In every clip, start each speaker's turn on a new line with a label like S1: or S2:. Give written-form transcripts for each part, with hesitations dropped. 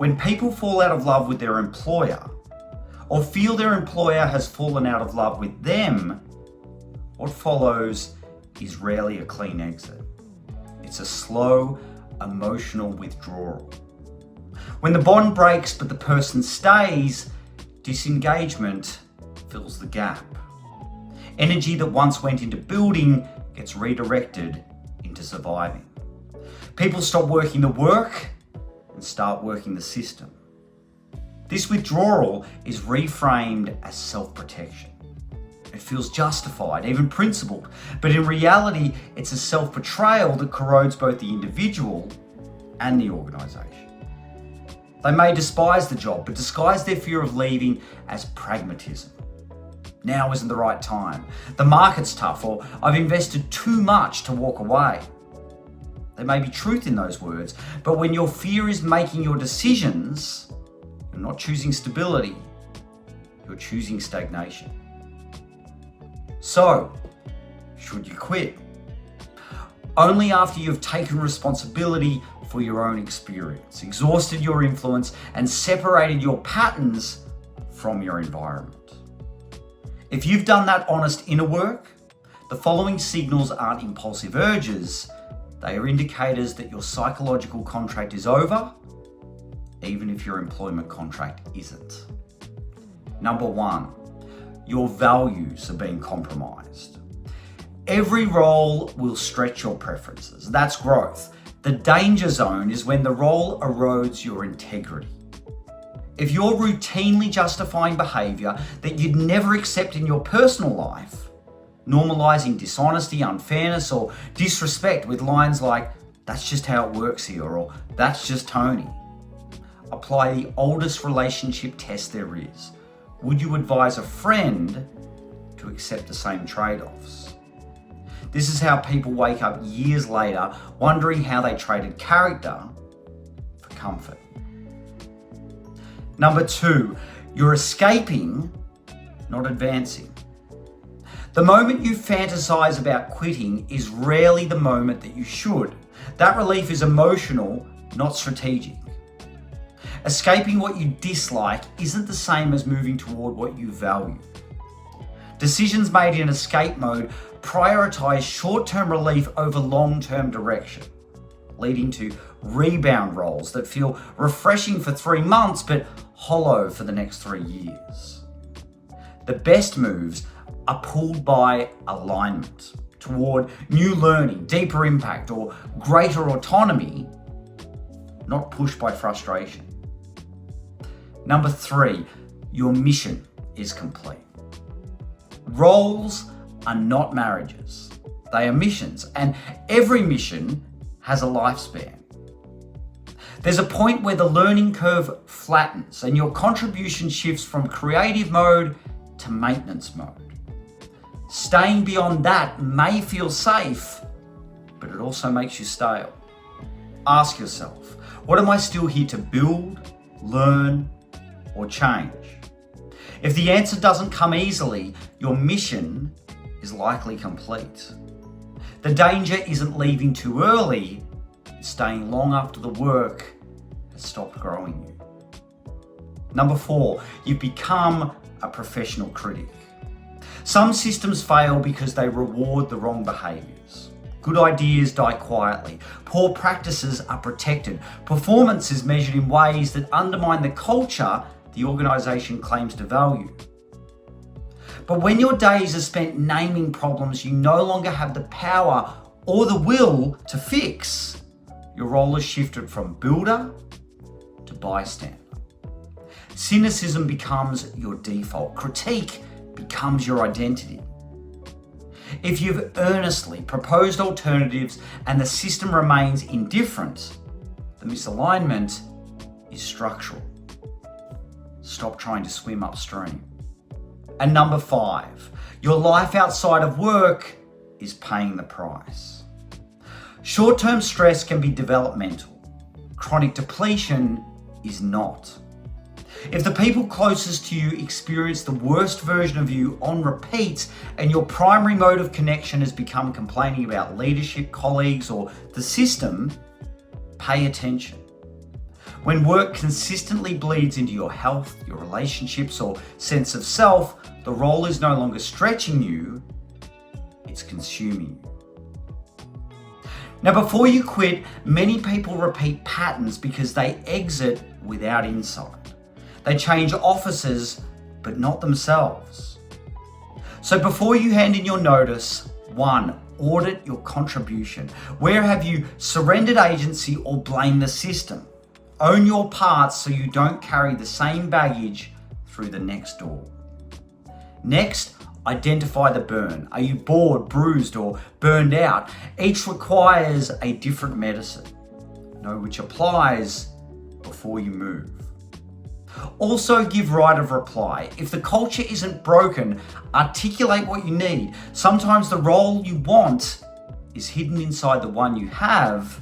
S1: When people fall out of love with their employer or feel their employer has fallen out of love with them, what follows is rarely a clean exit. It's a slow, emotional withdrawal. When the bond breaks but the person stays, disengagement fills the gap. Energy that once went into building gets redirected into surviving. People stop working the work and start working the system. This withdrawal is reframed as self-protection. It feels justified, even principled, but in reality, it's a self-betrayal that corrodes both the individual and the organisation. They may despise the job, but disguise their fear of leaving as pragmatism. Now isn't the right time. The market's tough, or I've invested too much to walk away. There may be truth in those words, but when your fear is making your decisions, you're not choosing stability, you're choosing stagnation. So, should you quit? Only after you've taken responsibility for your own experience, exhausted your influence, and separated your patterns from your environment. If you've done that honest inner work, the following signals aren't impulsive urges. They are indicators that your psychological contract is over, even if your employment contract isn't. Number 1, your values are being compromised. Every role will stretch your preferences. That's growth. The danger zone is when the role erodes your integrity. If you're routinely justifying behaviour that you'd never accept in your personal life, normalising dishonesty, unfairness, or disrespect with lines like, "That's just how it works here," or "That's just Tony," apply the oldest relationship test there is. Would you advise a friend to accept the same trade-offs? This is how people wake up years later wondering how they traded character for comfort. Number 2, you're escaping, not advancing. The moment you fantasize about quitting is rarely the moment that you should. That relief is emotional, not strategic. Escaping what you dislike isn't the same as moving toward what you value. Decisions made in escape mode prioritize short-term relief over long-term direction, leading to rebound roles that feel refreshing for 3 months but hollow for the next 3 years. The best moves are pulled by alignment toward new learning, deeper impact, or greater autonomy, not pushed by frustration. Number 3, your mission is complete. Roles are not marriages. They are missions, and every mission has a lifespan. There's a point where the learning curve flattens and your contribution shifts from creative mode to maintenance mode. Staying beyond that may feel safe, but it also makes you stale. Ask yourself, what am I still here to build, learn, or change? If the answer doesn't come easily, your mission is likely complete. The danger isn't leaving too early, it's staying long after the work has stopped growing you. Number 4, you've become a professional critic. Some systems fail because they reward the wrong behaviours. Good ideas die quietly. Poor practices are protected. Performance is measured in ways that undermine the culture the organisation claims to value. But when your days are spent naming problems you no longer have the power or the will to fix, your role is shifted from builder to bystander. Cynicism becomes your default. Critique becomes your identity. If you've earnestly proposed alternatives and the system remains indifferent, the misalignment is structural. Stop trying to swim upstream. And number 5, your life outside of work is paying the price. Short-term stress can be developmental. Chronic depletion is not. If the people closest to you experience the worst version of you on repeat and your primary mode of connection has become complaining about leadership, colleagues, or the system, pay attention. When work consistently bleeds into your health, your relationships, or sense of self, the role is no longer stretching you, it's consuming you. Now, before you quit, many people repeat patterns because they exit without insight. They change offices, but not themselves. So before you hand in your notice, 1, audit your contribution. Where have you surrendered agency or blamed the system? Own your parts so you don't carry the same baggage through the next door. Next, identify the burn. Are you bored, bruised, or burned out? Each requires a different medicine. Know which applies before you move. Also, give right of reply. If the culture isn't broken, articulate what you need. Sometimes the role you want is hidden inside the one you have,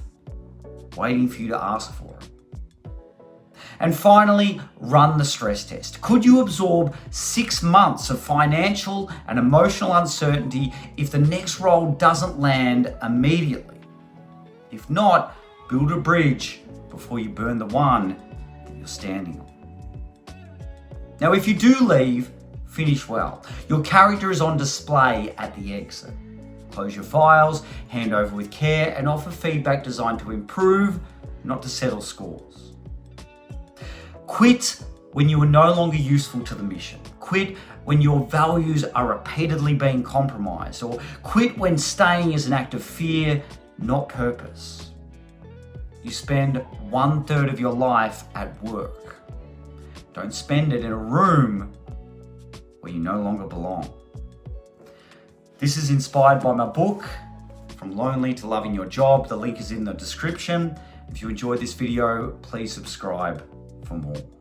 S1: waiting for you to ask for it. And finally, run the stress test. Could you absorb 6 months of financial and emotional uncertainty if the next role doesn't land immediately? If not, build a bridge before you burn the one that you're standing on. Now, if you do leave, finish well. Your character is on display at the exit. Close your files, hand over with care, and offer feedback designed to improve, not to settle scores. Quit when you are no longer useful to the mission. Quit when your values are repeatedly being compromised, or quit when staying is an act of fear, not purpose. You spend 1/3 of your life at work. Don't spend it in a room where you no longer belong. This is inspired by my book, From Lonely to Loving Your Job. The link is in the description. If you enjoyed this video, please subscribe for more.